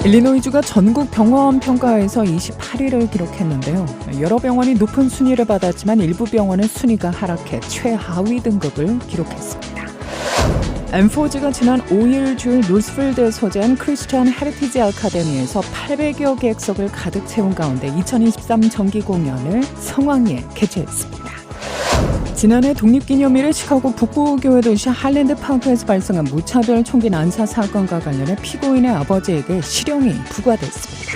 일리노이주가 전국 병원 평가에서 28위를 기록했는데요. 여러 병원이 높은 순위를 받았지만 일부 병원은 순위가 하락해 최하위 등급을 기록했습니다. M4G가 지난 5일 주일 노스필드에 소재한 크리스천 헤리티지 아카데미에서 800여 객석을 가득 채운 가운데 2023 정기 공연을 성황리에 개최했습니다. 지난해 독립기념일에 시카고 북부교회 도시 할랜드 파크에서 발생한 무차별 총기 난사 사건과 관련해 피고인의 아버지에게 실형이 부과됐습니다.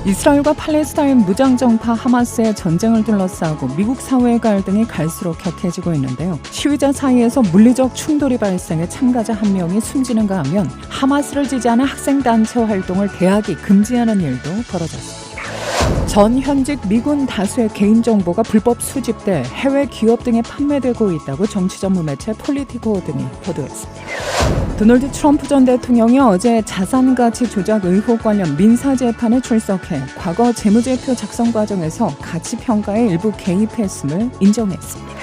이스라엘과 팔레스타인 무장정파 하마스의 전쟁을 둘러싸고 미국 사회의 갈등이 갈수록 격해지고 있는데요. 시위자 사이에서 물리적 충돌이 발생해 참가자 한 명이 숨지는가 하면 하마스를 지지하는 학생단체 활동을 대학이 금지하는 일도 벌어졌습니다. 전 현직 미군 다수의 개인정보가 불법 수집돼 해외 기업 등에 판매되고 있다고 정치 전문 매체 폴리티코 등이 보도했습니다. 도널드 트럼프 전 대통령이 어제 자산가치 조작 의혹 관련 민사재판에 출석해 과거 재무제표 작성 과정에서 가치평가에 일부 개입했음을 인정했습니다.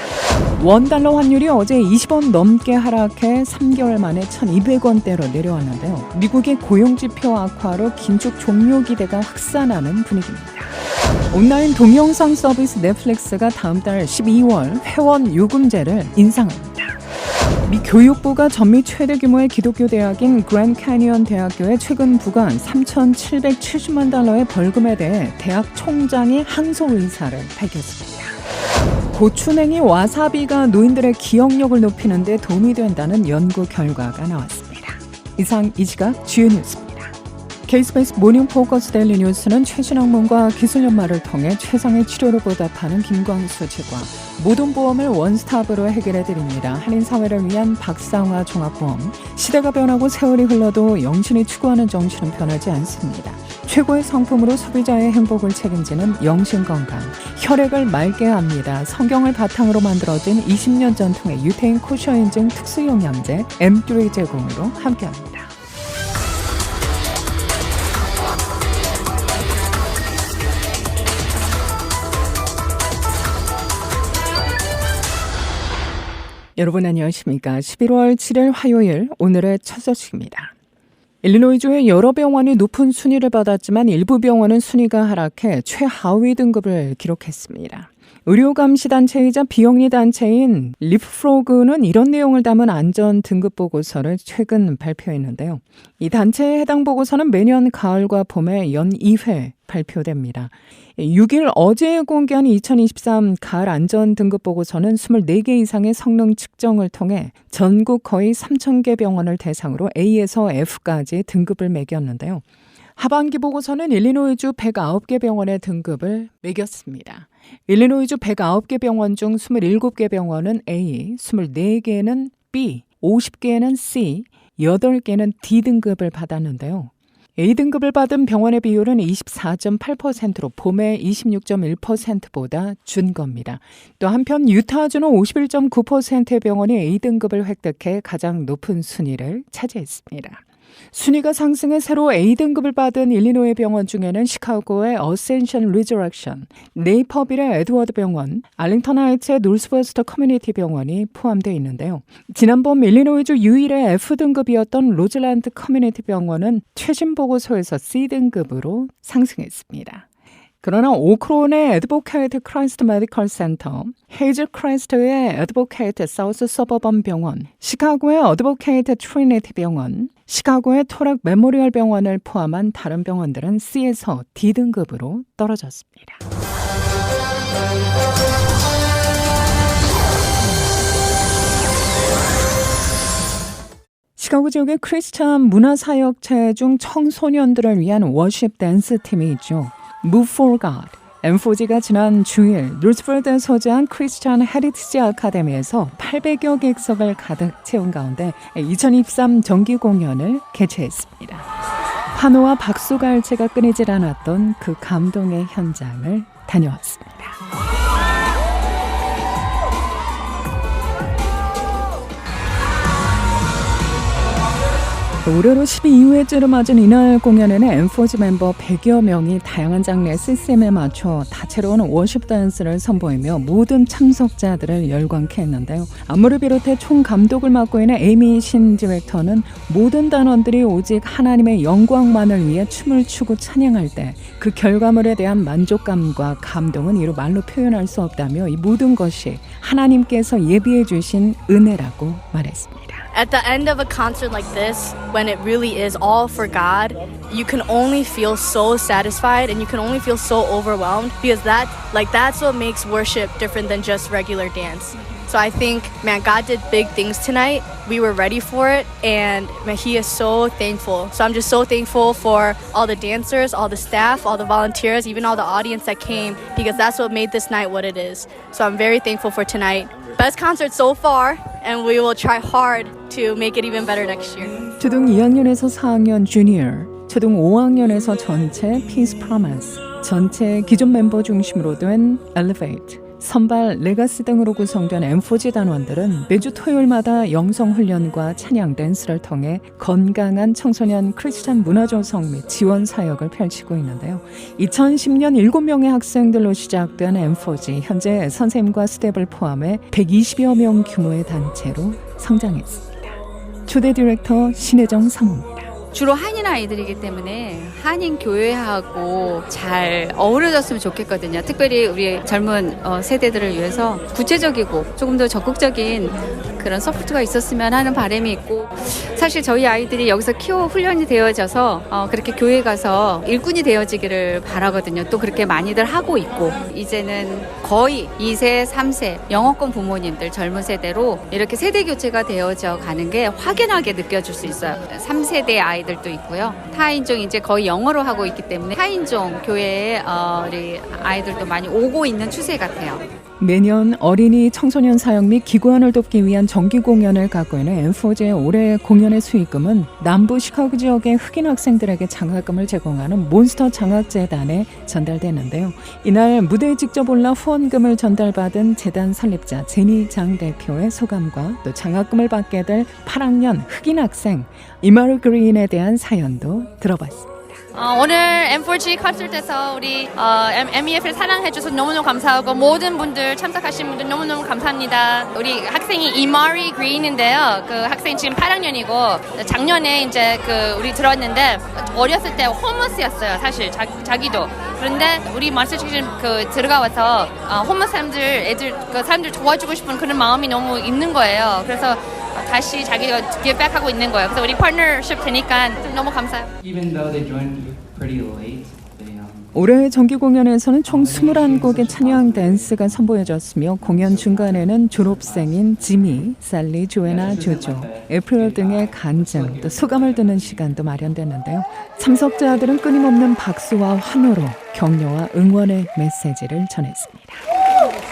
원달러 환율이 어제 20원 넘게 하락해 3개월 만에 1,200원대로 내려왔는데요. 미국의 고용지표 악화로 긴축 종료 기대가 확산하는 분위기입니다. 온라인 동영상 서비스 넷플릭스가 다음 달 12월 회원 요금제를 인상합니다. 미 교육부가 전미 최대 규모의 기독교 대학인 그랜드 캐니언 대학교에 최근 부과한 3,770만 달러의 벌금에 대해 대학 총장이 항소 의사를 밝혔습니다. 고추냉이 와사비가 노인들의 기억력을 높이는 데 도움이 된다는 연구 결과가 나왔습니다. 이상 이 시각 주요 뉴스입니다. K-스페이스 모닝 포커스 데일리 뉴스는 최신 학문과 기술 연마를 통해 최상의 치료를 보답하는 김광수 측과 모든 보험을 원스톱으로 해결해드립니다. 한인사회를 위한 박상화 종합보험. 시대가 변하고 세월이 흘러도 영신이 추구하는 정신은 변하지 않습니다. 최고의 상품으로 소비자의 행복을 책임지는 영신건강. 혈액을 맑게 합니다. 성경을 바탕으로 만들어진 20년 전통의 유태인 코셔 인증 특수영양제 M3 제공으로 함께합니다. 여러분 안녕하십니까? 11월 7일 화요일 오늘의 첫 소식입니다. 일리노이주의 여러 병원이 높은 순위를 받았지만 일부 병원은 순위가 하락해 최하위 등급을 기록했습니다. 의료감시단체이자 비영리단체인 리프프로그는 이런 내용을 담은 안전 등급 보고서를 최근 발표했는데요. 이 단체의 해당 보고서는 매년 가을과 봄에 연 2회 발표됩니다. 6일 어제 공개한 2023 가을 안전 등급 보고서는 24개 이상의 성능 측정을 통해 전국 거의 3,000개 병원을 대상으로 A에서 F까지 등급을 매겼는데요. 하반기 보고서는 일리노이주 109개 병원의 등급을 매겼습니다. 일리노이주 109개 병원 중 27개 병원은 A, 24개는 B, 50개는 C, 8개는 D 등급을 받았는데요. A등급을 받은 병원의 비율은 24.8%로 봄의 26.1%보다 준 겁니다. 또 한편 유타주는 51.9%의 병원이 A등급을 획득해 가장 높은 순위를 차지했습니다. 순위가 상승해 새로 A등급을 받은 일리노이 병원 중에는 시카고의 어센션 리저렉션, 네이퍼빌의 에드워드 병원, 알링턴 하이츠의 노스버스터 커뮤니티 병원이 포함되어 있는데요. 지난번 일리노이주 유일의 F등급이었던 로즐랜드 커뮤니티 병원은 최신 보고서에서 C등급으로 상승했습니다. 그러나 오크론의 에드보케이트 크라이스트 메디컬 센터, 헤이즐 크라이스트의 에드보케이트 사우스 서버번 병원, 시카고의 어드보케이트 트리니티 병원, 시카고의 토락 메모리얼 병원을 포함한 다른 병원들은 C에서 D등급으로 떨어졌습니다. 시카고 지역의 크리스찬 문화사역체 중 청소년들을 위한 워십 댄스 팀이 있죠. Move for God. M4G가 지난 주일 노스필드에 소재한 크리스천 헤리티지 아카데미에서 800여 객석을 가득 채운 가운데 2023 정기 공연을 개최했습니다. 환호와 박수갈채가 끊이질 않았던 그 감동의 현장을 다녀왔습니다. 올해로 12회째를 맞은 이날 공연에는 엠포즈 멤버 100여 명이 다양한 장르의 CCM에 맞춰 다채로운 워십 댄스를 선보이며 모든 참석자들을 열광케 했는데요. 안무를 비롯해 총 감독을 맡고 있는 에이미 신 디렉터는 모든 단원들이 오직 하나님의 영광만을 위해 춤을 추고 찬양할 때 그 결과물에 대한 만족감과 감동은 이루 말로 표현할 수 없다며 이 모든 것이 하나님께서 예비해 주신 은혜라고 말했습니다. At the end of a concert like this, when it really is all for God, you can only feel so satisfied and you can only feel so overwhelmed because that's what makes worship different than just regular dance. So I think, man, God did big things tonight. We were ready for it, and man, He is so thankful. So I'm just so thankful for all the dancers, all the staff, all the volunteers, even all the audience that came, because that's what made this night what it is. So I'm very thankful for tonight. Best concert so far, and we will try hard to make it even better next year. 초등 2학년에서 4학년 주니어, 초등 5학년에서 전체 Peace Promise, 전체 기존 멤버 중심으로 된 Elevate, 선발 레가시 등으로 구성된 엠포지 단원들은 매주 토요일마다 영성훈련과 찬양 댄스를 통해 건강한 청소년 크리스찬 문화조성 및 지원 사역을 펼치고 있는데요. 2010년 7명의 학생들로 시작된 엠포지, 현재 선생님과 스텝을 포함해 120여 명 규모의 단체로 성장했습니다. 초대 디렉터 신혜정 사무입니다. 주로 한인 아이들이기 때문에 한인 교회하고 잘 어우러졌으면 좋겠거든요. 특별히 우리 젊은 세대들을 위해서 구체적이고 조금 더 적극적인 그런 서포트가 있었으면 하는 바람이 있고, 사실 저희 아이들이 여기서 키워 훈련이 되어져서 그렇게 교회 가서 일꾼이 되어지기를 바라거든요. 또 그렇게 많이들 하고 있고, 이제는 거의 2세, 3세 영어권 부모님들 젊은 세대로 이렇게 세대 교체가 되어져 가는 게 확연하게 느껴질 수 있어요. 3세대 아이들도 있고요. 타인종 이제 거의 영어로 하고 있기 때문에 타인종 교회에 우리 아이들도 많이 오고 있는 추세 같아요. 매년 어린이 청소년 사역 및 기구안을 돕기 위한 정기 공연을 갖고 있는 엠포즈의 올해 공연의 수익금은 남부 시카고 지역의 흑인 학생들에게 장학금을 제공하는 몬스터 장학재단에 전달되는데요. 이날 무대에 직접 올라 후원금을 전달받은 재단 설립자 제니 장 대표의 소감과 또 장학금을 받게 될 8학년 흑인 학생 이마르 그린에 대한 사연도 들어봤습니다. 오늘 M4G 콘서트에서 우리 MEF를 사랑해줘서 너무너무 감사하고 모든 분들 참석하신 분들 너무너무 감사합니다. 우리 학생이 이마리 그린인데요. 그 학생 지금 8학년이고 작년에 이제 우리 들었는데 어렸을 때 호머스였어요. 사실 자기도. 그런데 우리 마스터치킨 들어가서 호머스 사람들 도와주고 싶은 그런 마음이 너무 있는 거예요. 그래서 다시 자기가 기획하고 있는 거예요. 그래서 우리 파트너십 되니까 너무 감사해요. Even though they joined pretty late, 올해 정기 공연에서는 총 21곡의 찬양 댄스가 선보여졌으며 공연 중간에는 졸업생인 지미, 살리, 조애나, 조조, 에프릴 등의 간증, 또 소감을 듣는 시간도 마련됐는데요. 참석자들은 끊임없는 박수와 환호로 격려와 응원의 메시지를 전했습니다.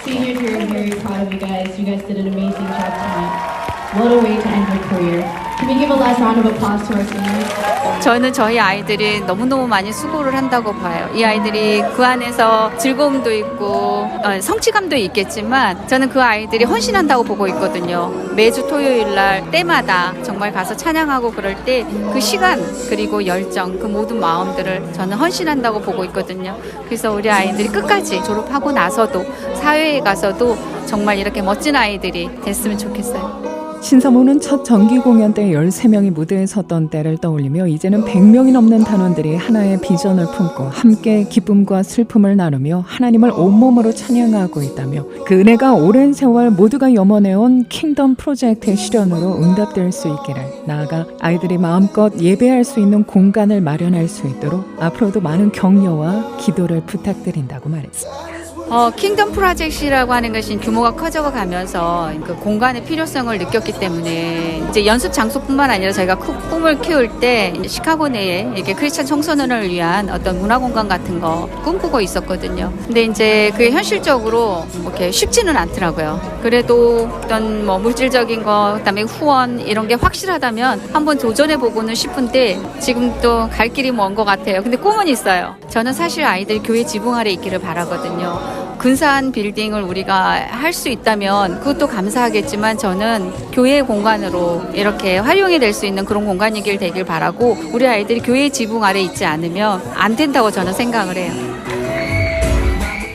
Seniors, we're very proud of you guys. You guys did an amazing job tonight. What a way to end your career. Can we give a last round of applause to our seniors? 저는 저희 아이들이 너무너무 많이 수고를 한다고 봐요. 이 아이들이 그 안에서 즐거움도 있고 성취감도 있겠지만 저는 그 아이들이 헌신한다고 보고 있거든요. 매주 토요일 날 때마다 정말 가서 찬양하고 그럴 때 그 시간 그리고 열정 그 모든 마음들을 저는 헌신한다고 보고 있거든요. 그래서 우리 아이들이 끝까지 졸업하고 나서도 사회에 가서도 정말 이렇게 멋진 아이들이 됐으면 좋겠어요. 신사모는 첫 정기 공연 때 13명이 무대에 섰던 때를 떠올리며 이제는 100명이 넘는 단원들이 하나의 비전을 품고 함께 기쁨과 슬픔을 나누며 하나님을 온몸으로 찬양하고 있다며 그 은혜가 오랜 세월 모두가 염원해온 킹덤 프로젝트의 실현으로 응답될 수 있기를, 나아가 아이들이 마음껏 예배할 수 있는 공간을 마련할 수 있도록 앞으로도 많은 격려와 기도를 부탁드린다고 말했습니다. 킹덤 프로젝트라고 하는 것이 규모가 커져가 가면서 그 공간의 필요성을 느꼈기 때문에 이제 연습 장소뿐만 아니라 저희가 꿈을 키울 때 시카고 내에 이렇게 크리스찬 청소년을 위한 어떤 문화 공간 같은 거 꿈꾸고 있었거든요. 근데 이제 그게 현실적으로 이렇게 쉽지는 않더라고요. 그래도 어떤 물질적인 거, 그다음에 후원 이런 게 확실하다면 한번 도전해보고는 싶은데 지금 또 갈 길이 먼 것 같아요. 근데 꿈은 있어요. 저는 사실 아이들 교회 지붕 아래 있기를 바라거든요. 근사한 빌딩을 우리가 할 수 있다면 그것도 감사하겠지만 저는 교회 공간으로 이렇게 활용이 될 수 있는 그런 공간이길 되길 바라고 우리 아이들이 교회 지붕 아래 있지 않으면 안 된다고 저는 생각을 해요.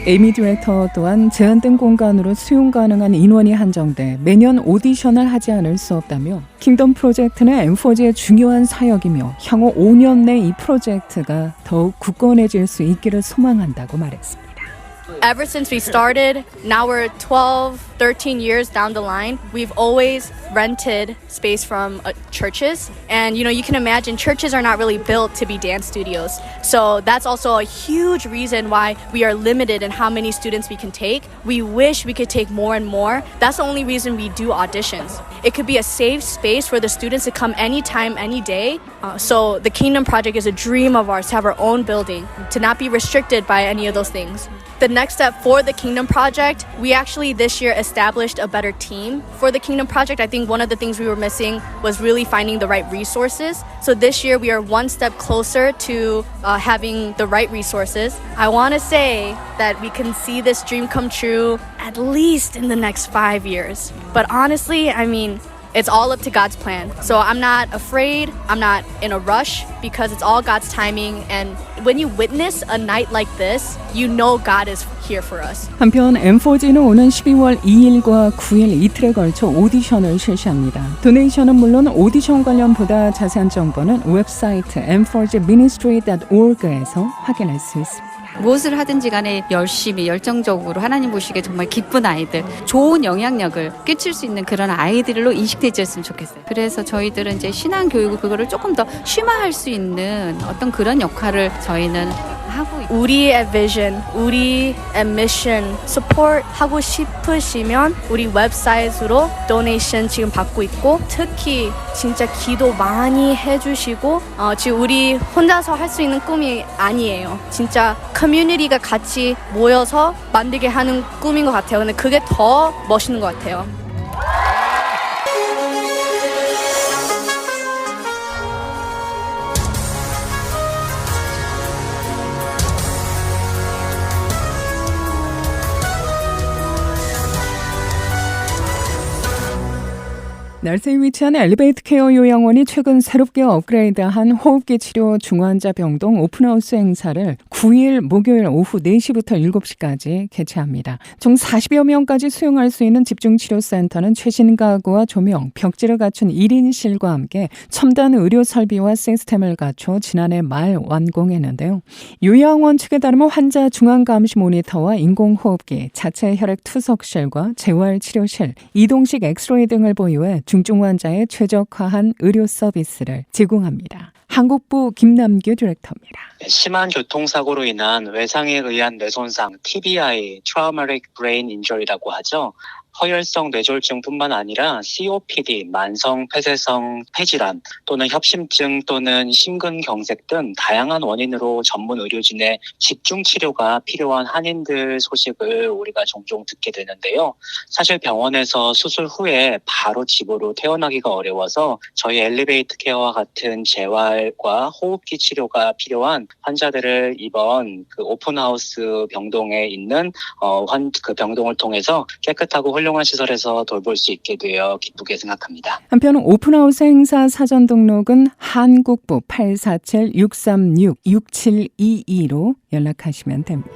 에이미 디렉터 또한 제한된 공간으로 수용 가능한 인원이 한정돼 매년 오디션을 하지 않을 수 없다며 킹덤 프로젝트는 M4G의 중요한 사역이며 향후 5년 내 이 프로젝트가 더욱 굳건해질 수 있기를 소망한다고 말했습니다. Ever since we started, now we're 12, 13 years down the line, we've always rented space from churches. And, you can imagine churches are not really built to be dance studios. So that's also a huge reason why we are limited in how many students we can take. We wish we could take more and more. That's the only reason we do auditions. It could be a safe space for the students to come anytime, any day. So the Kingdom Project is a dream of ours to have our own building, to not be restricted by any of those things. The next step for the Kingdom Project, we actually this year established a better team for the Kingdom Project. I think one of the things we were missing was really finding the right resources. So this year we are one step closer to having the right resources. I want to say that we can see this dream come true at least in the next 5 years. But honestly, it's all up to God's plan. So I'm not afraid, I'm not in a rush because it's all God's timing. And when you witness a night like this, you know God is here for us. 한편 M4G는 오는 12월 2일과 9일 이틀에 걸쳐 오디션을 실시합니다. 도네이션은 물론 오디션 관련 보다 자세한 정보는 웹사이트 m4gministry.org에서 확인할 수 있습니다. 무엇을 하든지 간에 열심히 열정적으로 하나님 보시기에 정말 기쁜 아이들, 좋은 영향력을 끼칠 수 있는 그런 아이들로 인식되었으면 좋겠어요. 그래서 저희들은 이제 신앙교육을 그거를 조금 더 심화할 수 있는 어떤 그런 역할을 저희는 하고 있습니다. 우리의 vision, 우리의 mission support 하고 싶으시면 우리 웹사이트로 donation 지금 받고 있고 특히 진짜 기도 많이 해주시고 지금 우리 혼자서 할 수 있는 꿈이 아니에요. 진짜 커뮤니티가 같이 모여서 만들게 하는 꿈인 것 같아요. 근데 그게 더 멋있는 것 같아요. 날새에 위치한 엘리베이터 케어 요양원이 최근 새롭게 업그레이드한 호흡기 치료 중환자 병동 오픈하우스 행사를 9일 목요일 오후 4시부터 7시까지 개최합니다. 총 40여 명까지 수용할 수 있는 집중치료센터는 최신 가구와 조명, 벽지를 갖춘 1인실과 함께 첨단 의료 설비와 시스템을 갖춰 지난해 말 완공했는데요. 요양원 측에 따르면 환자 중앙감시 모니터와 인공호흡기, 자체 혈액 투석실과 재활치료실, 이동식 엑스레이 등을 보유해 중증 환자에 최적화한 의료 서비스를 제공합니다. 한국부 김남규 디렉터입니다. 심한 교통사고로 인한 외상에 의한 뇌손상, TBI, Traumatic Brain Injury라고 하죠. 허혈성 뇌졸중뿐만 아니라 COPD, 만성 폐쇄성 폐질환 또는 협심증 또는 심근경색 등 다양한 원인으로 전문 의료진의 집중치료가 필요한 한인들 소식을 우리가 종종 듣게 되는데요. 사실 병원에서 수술 후에 바로 집으로 퇴원하기가 어려워서 저희 엘리베이터 케어와 같은 재활과 호흡기 치료가 필요한 환자들을 이번 그 오픈하우스 병동에 있는 그 병동을 통해서 깨끗하고 훌륭한 시설에서 돌볼 수 있게 되어 기쁘게 생각합니다. 한편 오픈하우스 행사 사전 등록은 한국부 847-636-6722로 연락하시면 됩니다.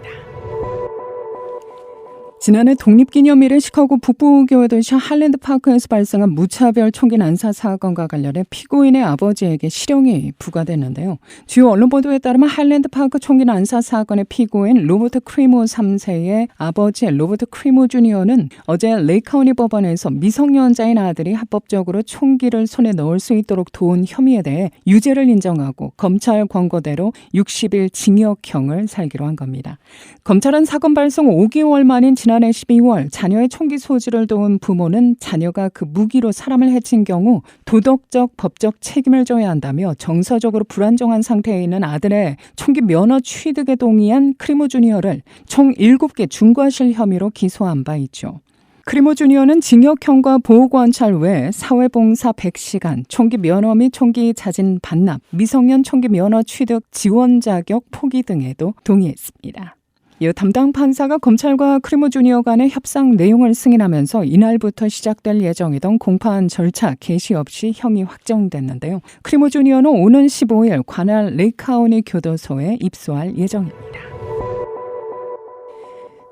지난해 독립기념일에 시카고 북부 교도시 하일랜드파크에서 발생한 무차별 총기 난사 사건과 관련해 피고인의 아버지에게 실형이 부과됐는데요. 주요 언론 보도에 따르면 하일랜드파크 총기 난사 사건의 피고인 로버트 크리모 3세의 아버지 로버트 크리모 주니어는 어제 레이카우니 법원에서 미성년자인 아들이 합법적으로 총기를 손에 넣을 수 있도록 도운 혐의에 대해 유죄를 인정하고 검찰 권고대로 60일 징역형을 살기로 한 겁니다. 검찰은 사건 발생 5개월 만인 지난해 12월 자녀의 총기 소지를 도운 부모는 자녀가 그 무기로 사람을 해친 경우 도덕적, 법적 책임을 져야 한다며 정서적으로 불안정한 상태에 있는 아들의 총기 면허 취득에 동의한 크리모 주니어를 총 7개 중과실 혐의로 기소한 바 있죠. 크리모 주니어는 징역형과 보호관찰 외에 사회봉사 100시간, 총기 면허 및 총기 자진 반납, 미성년 총기 면허 취득 지원 자격 포기 등에도 동의했습니다. 이 담당 판사가 검찰과 크리모 주니어 간의 협상 내용을 승인하면서 이날부터 시작될 예정이던 공판 절차 개시 없이 형이 확정됐는데요. 크리모 주니어는 오는 15일 관할 레이카우니 교도소에 입소할 예정입니다.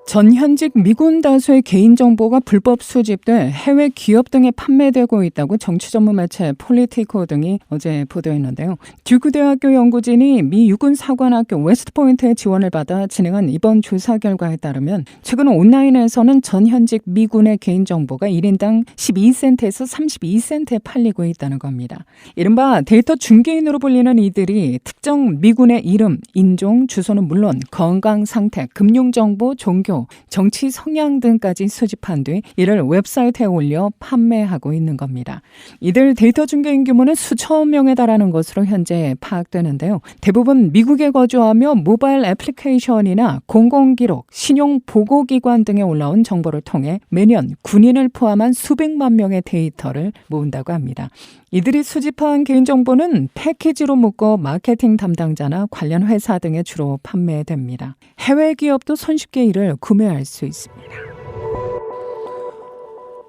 전현직 미군 다수의 개인정보가 불법 수집돼 해외 기업 등에 판매되고 있다고 정치 전문 매체 폴리티코 등이 어제 보도했는데요. 듀크 대학교 연구진이 미 육군 사관학교 웨스트포인트의 지원을 받아 진행한 이번 조사 결과에 따르면 최근 온라인에서는 전현직 미군의 개인정보가 1인당 12센트에서 32센트에 팔리고 있다는 겁니다. 이른바 데이터 중개인으로 불리는 이들이 특정 미군의 이름, 인종, 주소는 물론 건강 상태, 금융정보, 종교, 정치 성향 등까지 수집한 뒤 이를 웹사이트에 올려 판매하고 있는 겁니다. 이들 데이터 중개인 규모는 수천 명에 달하는 것으로 현재 파악되는데요. 대부분 미국에 거주하며 모바일 애플리케이션이나 공공기록, 신용보고기관 등에 올라온 정보를 통해 매년 군인을 포함한 수백만 명의 데이터를 모은다고 합니다. 이들이 수집한 개인정보는 패키지로 묶어 마케팅 담당자나 관련 회사 등에 주로 판매됩니다. 해외 기업도 손쉽게 이를 구매할 수 있습니다.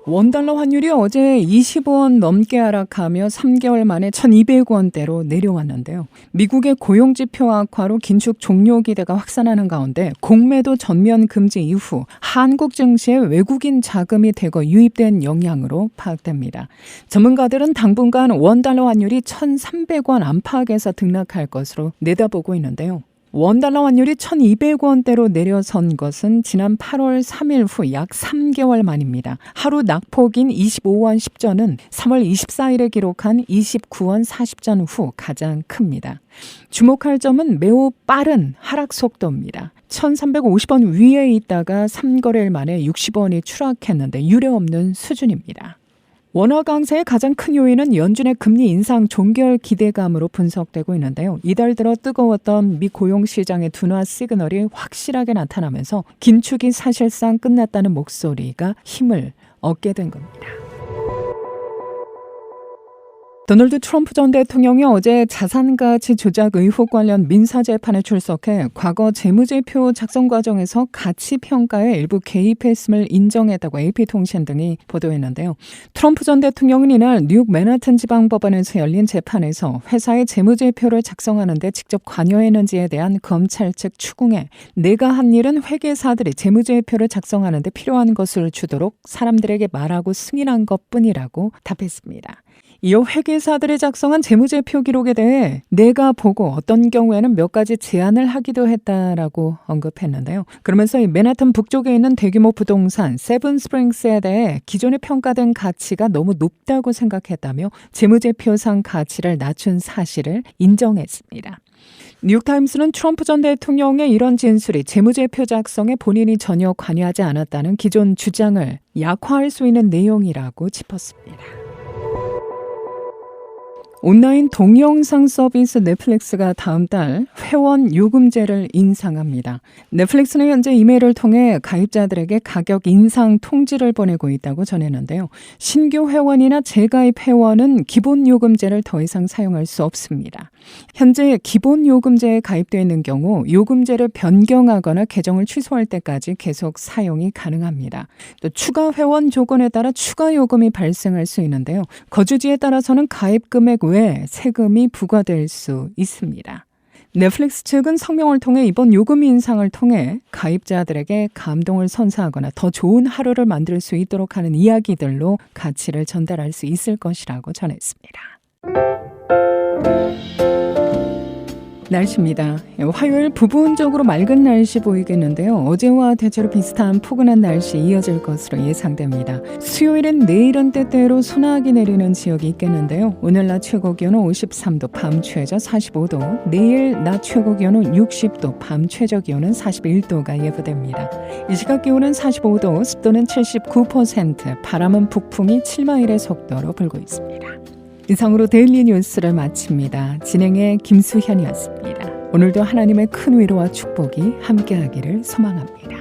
원달러 환율이 어제 20원 넘게 하락하며 3개월 만에 1,200원대로 내려왔는데요. 미국의 고용지표 악화로 긴축 종료 기대가 확산하는 가운데 공매도 전면 금지 이후 한국 증시에 외국인 자금이 대거 유입된 영향으로 파악됩니다. 전문가들은 당분간 원달러 환율이 1,300원 안팎에서 등락할 것으로 내다보고 있는데요. 원달러 환율이 1,200원대로 내려선 것은 지난 8월 3일 후 약 3개월 만입니다. 하루 낙폭인 25원 10전은 3월 24일에 기록한 29원 40전 후 가장 큽니다. 주목할 점은 매우 빠른 하락 속도입니다. 1,350원 위에 있다가 3거래일 만에 60원이 추락했는데 유례없는 수준입니다. 원화 강세의 가장 큰 요인은 연준의 금리 인상 종결 기대감으로 분석되고 있는데요. 이달 들어 뜨거웠던 미 고용 시장의 둔화 시그널이 확실하게 나타나면서 긴축이 사실상 끝났다는 목소리가 힘을 얻게 된 겁니다. 도널드 트럼프 전 대통령이 어제 자산가치 조작 의혹 관련 민사재판에 출석해 과거 재무제표 작성 과정에서 가치평가에 일부 개입했음을 인정했다고 AP통신 등이 보도했는데요. 트럼프 전 대통령은 이날 뉴욕 맨하튼 지방법원에서 열린 재판에서 회사의 재무제표를 작성하는 데 직접 관여했는지에 대한 검찰 측 추궁에 내가 한 일은 회계사들이 재무제표를 작성하는 데 필요한 것을 주도록 사람들에게 말하고 승인한 것뿐이라고 답했습니다. 이어 회계사들이 작성한 재무제표 기록에 대해 내가 보고 어떤 경우에는 몇 가지 제안을 하기도 했다라고 언급했는데요. 그러면서 이 맨하튼 북쪽에 있는 대규모 부동산 세븐스프링스에 대해 기존에 평가된 가치가 너무 높다고 생각했다며 재무제표상 가치를 낮춘 사실을 인정했습니다. 뉴욕타임스는 트럼프 전 대통령의 이런 진술이 재무제표 작성에 본인이 전혀 관여하지 않았다는 기존 주장을 약화할 수 있는 내용이라고 짚었습니다. 온라인 동영상 서비스 넷플릭스가 다음 달 회원 요금제를 인상합니다. 넷플릭스는 현재 이메일을 통해 가입자들에게 가격 인상 통지를 보내고 있다고 전했는데요. 신규 회원이나 재가입 회원은 기본 요금제를 더 이상 사용할 수 없습니다. 현재 기본 요금제에 가입되어 있는 경우 요금제를 변경하거나 계정을 취소할 때까지 계속 사용이 가능합니다. 또 추가 회원 조건에 따라 추가 요금이 발생할 수 있는데요. 거주지에 따라서는 가입 금액 외에 세금이 부과될 수 있습니다. 넷플릭스 측은 성명을 통해 이번 요금 인상을 통해 가입자들에게 감동을 선사하거나 더 좋은 하루를 만들 수 있도록 하는 이야기들로 가치를 전달할 수 있을 것이라고 전했습니다. 날씨입니다. 화요일 부분적으로 맑은 날씨 보이겠는데요. 어제와 대체로 비슷한 포근한 날씨 이어질 것으로 예상됩니다. 수요일은 내일은 때때로 소나기 내리는 지역이 있겠는데요. 오늘 낮 최고 기온은 53도, 밤 최저 45도, 내일 낮 최고 기온은 60도, 밤 최저 기온은 41도가 예보됩니다. 이 시각 기온은 45도, 습도는 79%, 바람은 북풍이 7마일의 속도로 불고 있습니다. 이상으로 데일리 뉴스를 마칩니다. 진행의 김수현이었습니다. 오늘도 하나님의 큰 위로와 축복이 함께하기를 소망합니다.